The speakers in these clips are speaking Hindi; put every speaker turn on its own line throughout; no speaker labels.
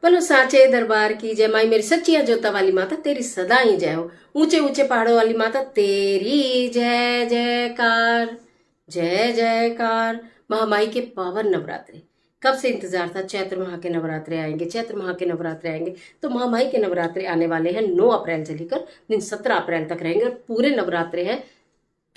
बोलो साचे दरबार की जय। माई मेरी सच्चिया जोता वाली माता तेरी सदा ही जय हो। ऊंचे ऊंचे पहाड़ों वाली माता तेरी जय जयकार, जय जयकार। महामाई के पावन नवरात्रे कब से इंतजार था। चैत्र माह के नवरात्रे आएंगे, चैत्र माह के नवरात्रे आएंगे। तो महामाई के नवरात्रे आने वाले हैं 9 अप्रैल से लेकर दिन 17 अप्रैल तक रहेंगे और पूरे नवरात्रे हैं।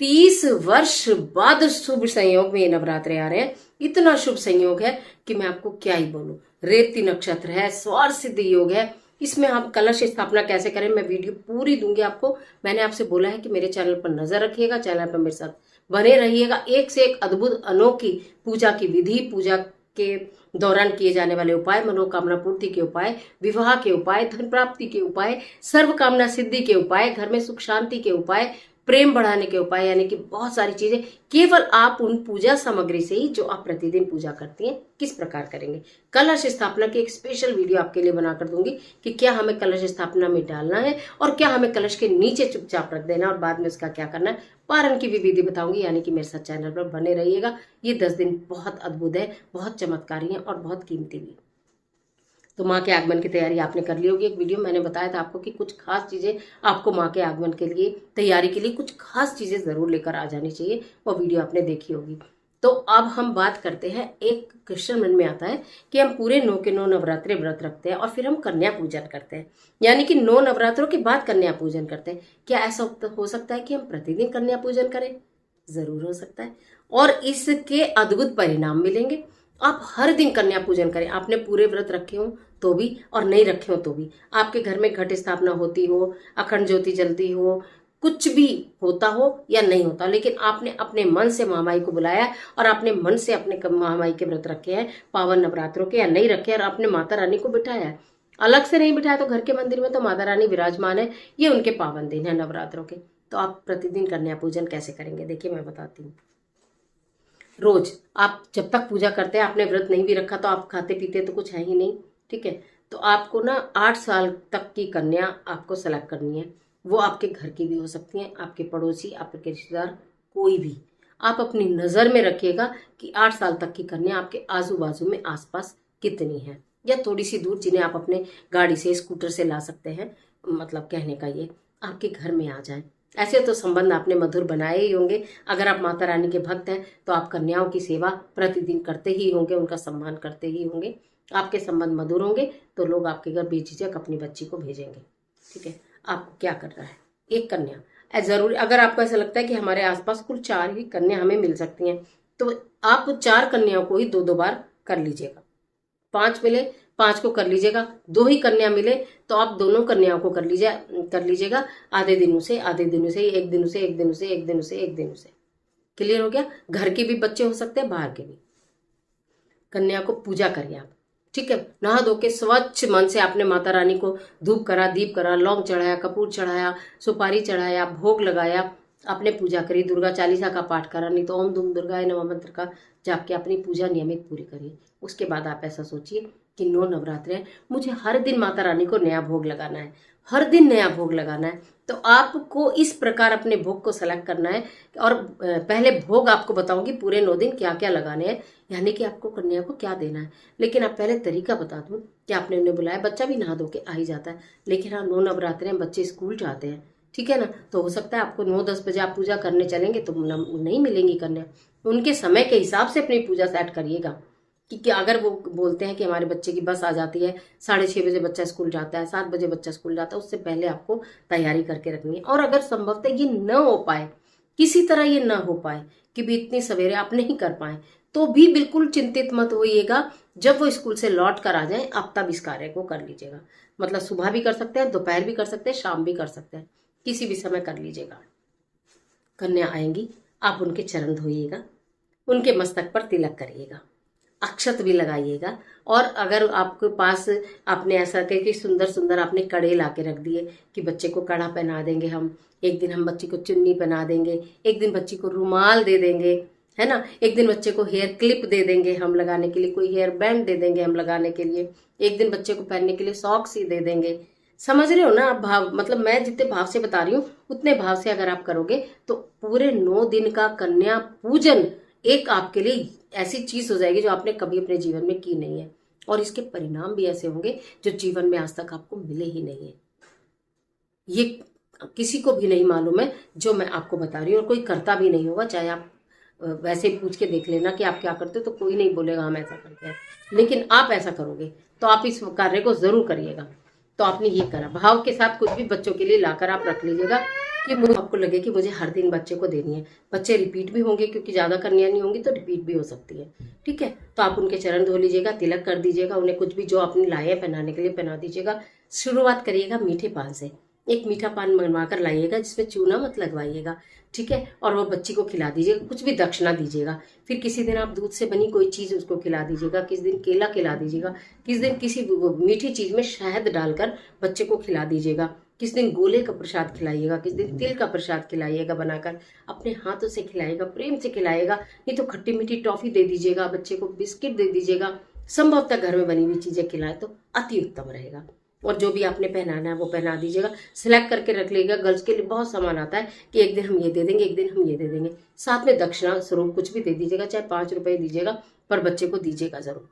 30 वर्ष बाद शुभ संयोग में ये नवरात्रे आ रहे हैं। इतना शुभ संयोग है कि मैं आपको क्या ही बोलूं। रेवती नक्षत्र है, स्वार सिद्ध योग है। इसमें हम कलश स्थापना कैसे करें मैं वीडियो पूरी दूंगी आपको। मैंने आपसे बोला है कि मेरे चैनल पर नजर रखिएगा, चैनल पर मेरे साथ बने रहिएगा। एक से एक अद्भुत अनोखी पूजा की विधि, पूजा के दौरान किए जाने वाले उपाय, मनोकामना पूर्ति के उपाय, विवाह के उपाय, धन प्राप्ति के उपाय, सर्व कामना सिद्धि के उपाय, घर में सुख शांति के उपाय, प्रेम बढ़ाने के उपाय, यानी कि बहुत सारी चीजें केवल आप उन पूजा सामग्री से ही जो आप प्रतिदिन पूजा करती हैं किस प्रकार करेंगे। कलश स्थापना की एक स्पेशल वीडियो आपके लिए बनाकर दूंगी कि क्या हमें कलश स्थापना में डालना है और क्या हमें कलश के नीचे चुपचाप रख देना और बाद में उसका क्या करना है। पारण की भी विधि बताऊंगी, यानी कि मेरे साथ चैनल पर बने रहिएगा। ये 10 दिन बहुत अद्भुत है, बहुत चमत्कारी है और बहुत कीमती भी। तो माँ के आगमन की तैयारी आपने कर ली होगी। एक वीडियो मैंने बताया था आपको कि कुछ खास चीजें आपको माँ के आगमन के लिए तैयारी के लिए कुछ खास चीजें जरूर लेकर आ जानी चाहिए। वो वीडियो आपने देखी होगी। तो अब हम बात करते हैं, एक क्वेश्चन मन में आता है कि हम पूरे 9 के 9 नवरात्रे व्रत रखते हैं और फिर हम कन्या पूजन करते हैं, यानी कि 9 नवरात्रों के बाद कन्या पूजन करते हैं। क्या ऐसा हो सकता है कि हम प्रतिदिन कन्या पूजन करें? जरूर हो सकता है और इसके अद्भुत परिणाम मिलेंगे। आप हर दिन कन्या पूजन करें, आपने पूरे व्रत रखे हो तो भी और नहीं रखे हो तो भी। आपके घर में घट स्थापना होती हो, अखंड ज्योति जलती हो, कुछ भी होता हो या नहीं होता, लेकिन आपने अपने मन से महामाई को बुलाया और आपने मन से अपने महामाई के व्रत रखे हैं पावन नवरात्रों के, या नहीं रखे और आपने माता रानी को बिठाया है। अलग से नहीं बिठाया तो घर के मंदिर में तो माता रानी विराजमान है, ये उनके पावन दिन है नवरात्रों के। तो आप प्रतिदिन कन्या पूजन कैसे करेंगे, देखिए मैं बताती हूँ। रोज आप जब तक पूजा करते हैं, आपने व्रत नहीं भी रखा तो आप खाते पीते तो कुछ है ही नहीं, ठीक है। तो आपको ना 8 साल तक की कन्या आपको सेलेक्ट करनी है। वो आपके घर की भी हो सकती है, आपके पड़ोसी, आपके रिश्तेदार, कोई भी। आप अपनी नजर में रखिएगा कि 8 साल तक की कन्या आपके आजू बाजू में आसपास कितनी है, या थोड़ी सी दूर, जिन्हें आप अपने गाड़ी से स्कूटर से ला सकते हैं। मतलब कहने का ये आपके घर में आ जाए। ऐसे तो संबंध आपने मधुर बनाए ही होंगे। अगर आप माता रानी के भक्त हैं तो आप कन्याओं की सेवा प्रतिदिन करते ही होंगे, उनका सम्मान करते ही होंगे। आपके संबंध मधुर होंगे तो लोग आपके घर बेझिझक अपनी बच्ची को भेजेंगे, ठीक है। आपको क्या करना है, एक कन्या जरूर। अगर आपको ऐसा लगता है कि हमारे आसपास कुल 4 ही कन्या हमें मिल सकती हैं तो आप 4 कन्याओं को ही 2-2 बार कर लीजिएगा। 5 मिले 5 को कर लीजिएगा। 2 ही कन्या मिले तो आप दोनों कन्याओं को कर लीजिएगा। आधे दिनों से, आधे दिनों से, एक दिन से, एक दिन से, एक दिन से, एक दिन से। क्लियर हो गया। घर के भी बच्चे हो सकते हैं, बाहर के भी। कन्या को पूजा करिए आप, ठीक है। नहा धो के स्वच्छ मन से आपने माता रानी को धूप करा, दीप करा, लौंग चढ़ाया, कपूर चढ़ाया, सुपारी चढ़ाया, भोग लगाया, आपने पूजा करी, दुर्गा चालीसा का पाठ करा, नहीं तो ओम दुम दुर्गाय नमः मंत्र का जाप के अपनी पूजा नियमित पूरी करिए। उसके बाद आप ऐसा सोचिए कि 9 नवरात्रे हैं, मुझे हर दिन माता रानी को नया भोग लगाना है, हर दिन नया भोग लगाना है। तो आपको इस प्रकार अपने भोग को सेलेक्ट करना है। और पहले भोग आपको बताऊंगी पूरे 9 दिन क्या क्या लगाने हैं, यानी कि आपको कन्या को क्या देना है। लेकिन आप पहले तरीका बता दूं कि आपने उन्हें बुलाया, बच्चा भी नहा धो के आ ही जाता है। लेकिन हाँ, 9 नवरात्रे हैं, बच्चे स्कूल जाते हैं, ठीक है ना। तो हो सकता है आपको 9-10 बजे आप पूजा करने चलेंगे तो नहीं मिलेंगी कन्या। उनके समय के हिसाब से अपनी पूजा सेट करिएगा कि अगर वो बोलते हैं कि हमारे बच्चे की बस आ जाती है 6:30 बजे बच्चा स्कूल जाता है, 7 बजे बच्चा स्कूल जाता है, उससे पहले आपको तैयारी करके रखनी है। और अगर संभवतः ये न हो पाए, किसी तरह ये न हो पाए कि भी इतनी सवेरे आप नहीं कर पाए, तो भी बिल्कुल चिंतित मत होइएगा। जब वो स्कूल से लौट कर आ जाए आप तब इस कार्य को कर लीजिएगा। मतलब सुबह भी कर सकते हैं, दोपहर भी कर सकते हैं, शाम भी कर सकते हैं, किसी भी समय कर लीजिएगा। कन्या आएंगी, आप उनके चरण धोइएगा, उनके मस्तक पर तिलक करिएगा, अक्षत भी लगाइएगा। और अगर आपके पास आपने ऐसा कहे कि सुंदर सुंदर आपने कड़े ला के रख दिए कि बच्चे को कड़ा पहना देंगे हम, एक दिन हम बच्ची को चुन्नी पहना देंगे, एक दिन बच्ची को रुमाल दे देंगे, है ना, एक दिन बच्चे को हेयर क्लिप दे देंगे हम लगाने के लिए, कोई हेयर बैंड दे देंगे हम लगाने के लिए, एक दिन बच्चे को पहनने के लिए सॉक्स ही दे देंगे। समझ रहे हो ना आप भाव, मतलब मैं जितने भाव से बता रही हूँ उतने भाव से अगर आप करोगे तो पूरे 9 दिन का कन्या पूजन एक आपके लिए ऐसी चीज हो जाएगी जो आपने कभी अपने जीवन में की नहीं है। और इसके परिणाम भी ऐसे होंगे जो जीवन में आज तक आपको मिले ही नहीं है। ये किसी को भी नहीं मालूम है जो मैं आपको बता रही हूँ, और कोई करता भी नहीं होगा। चाहे आप वैसे पूछ के देख लेना कि आप क्या करते हो, तो कोई नहीं बोलेगा हम ऐसा करते हैं, लेकिन आप ऐसा करोगे तो आप इस कार्य को जरूर करिएगा। तो आपने ये करा, भाव के साथ कुछ भी बच्चों के लिए लाकर आप रख लीजिएगा कि आपको लगे कि मुझे हर दिन बच्चे को देनी है। बच्चे रिपीट भी होंगे, क्योंकि ज़्यादा कन्या नहीं होंगी तो रिपीट भी हो सकती है। ठीक है, तो आप उनके चरण धो लीजिएगा, तिलक कर दीजिएगा, उन्हें कुछ भी जो आपने लाए हैं पहनाने के लिए पहना दीजिएगा। शुरुआत करिएगा मीठे पान से। एक मीठा पान बनवा कर लाइएगा जिसमें चूना मत लगवाइएगा। ठीक है, और वो बच्ची को खिला दीजिएगा, कुछ भी दक्षिणा दीजिएगा। फिर किसी दिन आप दूध से बनी कोई चीज़ उसको खिला दीजिएगा, किस दिन केला खिला दीजिएगा, किस दिन किसी मीठी चीज़ में शहद डालकर बच्चे को खिला दीजिएगा, किस दिन गोले का प्रसाद खिलाइएगा, किस दिन तिल का प्रसाद खिलाइएगा, बनाकर अपने हाथों से खिलाइएगा, प्रेम से खिलाइएगा। नहीं तो खट्टी मीठी टॉफी दे दीजिएगा, बच्चे को बिस्किट दे दीजिएगा। संभवतः घर में बनी हुई चीज़ें खिलाएं तो अति उत्तम रहेगा। और जो भी आपने पहनाना है वो पहना दीजिएगा। सिलेक्ट करके रख लीजिएगा। गर्ल्स के लिए बहुत सामान आता है कि एक दिन हम ये दे देंगे, एक दिन हम ये दे देंगे। साथ में दक्षिणा स्वरूप कुछ भी दे दीजिएगा, चाहे 5 रुपए दीजिएगा, पर बच्चे को दीजिएगा जरूर।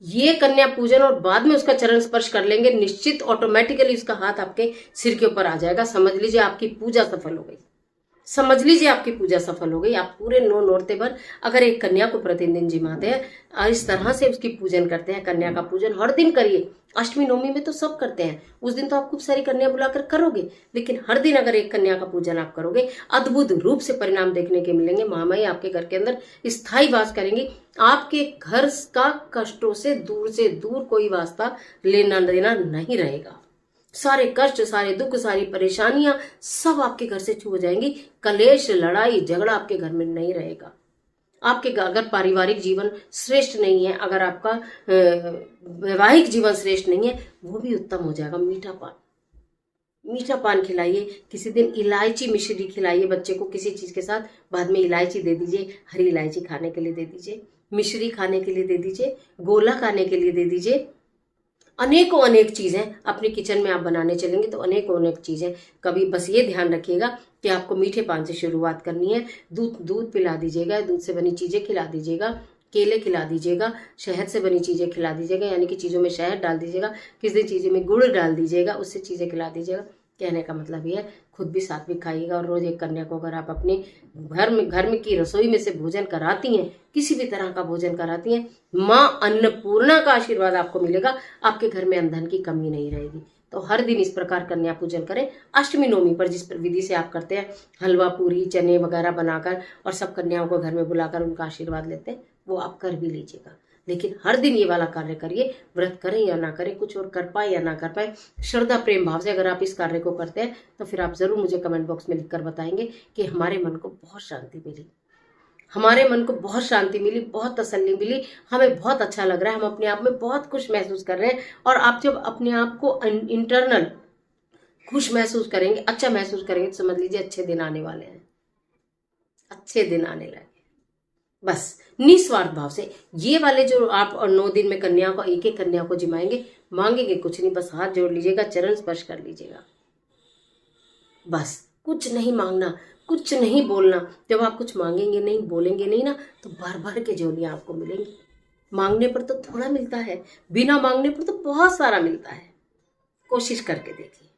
ये कन्या पूजन और बाद में उसका चरण स्पर्श कर लेंगे, निश्चित ऑटोमेटिकली उसका हाथ आपके सिर के ऊपर आ जाएगा। समझ लीजिए आपकी पूजा सफल हो गई। समझ लीजिए आपकी पूजा सफल हो गई। आप पूरे 9 नौरते भर अगर एक कन्या को प्रतिदिन जिमाते हैं और इस तरह से उसकी पूजन करते हैं, कन्या का पूजन हर दिन करिए। अष्टमी नवमी में तो सब करते हैं, उस दिन तो आप खूब सारी कन्या बुलाकर करोगे, लेकिन हर दिन अगर एक कन्या का पूजन आप करोगे, अद्भुत रूप से परिणाम देखने के मिलेंगे। महामाई आपके घर के अंदर स्थायी वास करेंगी। आपके घर का कष्टों से दूर कोई वास्ता लेना देना नहीं रहेगा। सारे कष्ट, सारे दुख, सारी परेशानियां सब आपके घर से छू हो जाएंगी। कलेश, लड़ाई झगड़ा आपके घर में नहीं रहेगा। आपके अगर पारिवारिक जीवन श्रेष्ठ नहीं है, अगर आपका वैवाहिक जीवन श्रेष्ठ नहीं है, वो भी उत्तम हो जाएगा। मीठा पान खिलाइए। किसी दिन इलायची मिश्री खिलाइए बच्चे को किसी चीज के साथ, बाद में इलायची दे दीजिए। हरी इलायची खाने के लिए दे दीजिए, मिश्री खाने के लिए दे दीजिए, गोला खाने के लिए दे दीजिए। अनेकों अनेक चीजें अपने किचन में आप बनाने चलेंगे तो अनेकों अनेक चीजें। कभी बस ये ध्यान रखिएगा कि आपको मीठे पान से शुरुआत करनी है। दूध पिला दीजिएगा, दूध से बनी चीजें खिला दीजिएगा, केले खिला दीजिएगा, शहद से बनी चीजें खिला दीजिएगा, यानी कि चीजों में शहद डाल दीजिएगा, किसी चीजें में गुड़ डाल दीजिएगा, उससे चीजें खिला दीजिएगा। कहने का मतलब ये है, खुद भी सात्विक खाइएगा। और रोज एक कन्या को अगर आप अपने घर में की रसोई में से भोजन कराती हैं, किसी भी तरह का भोजन कराती हैं, माँ अन्नपूर्णा का आशीर्वाद आपको मिलेगा। आपके घर में अन्न धन की कमी नहीं रहेगी। तो हर दिन इस प्रकार कन्या पूजन करें। अष्टमी नवमी पर जिस विधि से आप करते हैं, हलवा पूरी चने वगैरह बनाकर और सब कन्याओं को घर में बुलाकर उनका आशीर्वाद लेते हैं, वो आप कर भी लीजिएगा। लेकिन हर दिन ये वाला कार्य करिए। व्रत करें या ना करें, कुछ और कर पाए या ना कर पाए, श्रद्धा प्रेम भाव से अगर आप इस कार्य को करते हैं तो फिर आप जरूर मुझे कमेंट बॉक्स में लिखकर बताएंगे कि हमारे मन को बहुत शांति मिली, हमारे मन को बहुत शांति मिली, बहुत तसल्ली मिली, हमें बहुत अच्छा लग रहा है, हम अपने आप में बहुत खुश महसूस कर रहे हैं। और आप जब अपने आप को इंटरनल खुश महसूस करेंगे, अच्छा महसूस करेंगे, तो समझ लीजिए अच्छे दिन आने वाले हैं, अच्छे दिन आने लगे। बस निस्वार्थ भाव से ये वाले जो आप 9 दिन में कन्या को एक एक कन्या को जिमाएंगे, मांगेंगे कुछ नहीं, बस हाथ जोड़ लीजिएगा, चरण स्पर्श कर लीजिएगा। बस कुछ नहीं मांगना, कुछ नहीं बोलना। जब आप कुछ मांगेंगे नहीं, बोलेंगे नहीं ना, तो भर भर के झोलियां आपको मिलेंगी। मांगने पर तो थोड़ा मिलता है, बिना मांगने पर तो बहुत सारा मिलता है। कोशिश करके देखिए।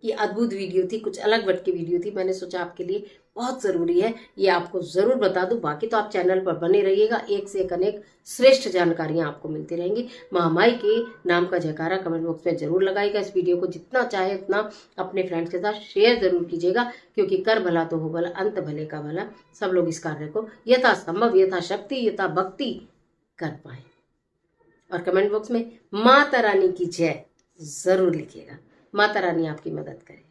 ये अद्भुत वीडियो थी, कुछ अलग वट की वीडियो थी, मैंने सोचा आपके लिए बहुत जरूरी है ये आपको जरूर बता दूं। बाकी तो आप चैनल पर बने रहिएगा, एक से एक अनेक श्रेष्ठ जानकारियां आपको मिलती रहेंगी। महामाई के नाम का जयकारा कमेंट बॉक्स में जरूर लगाइएगा। इस वीडियो को जितना चाहे उतना अपने फ्रेंड्स के साथ शेयर जरूर कीजिएगा, क्योंकि कर भला तो हो भला, अंत भले का भला। सब लोग इस कार्य को यथासंभव, यथाशक्ति, यथा भक्ति कर पाए। और कमेंट बॉक्स में माता रानी की जय जरूर लिखिएगा। माता रानी आपकी मदद करे।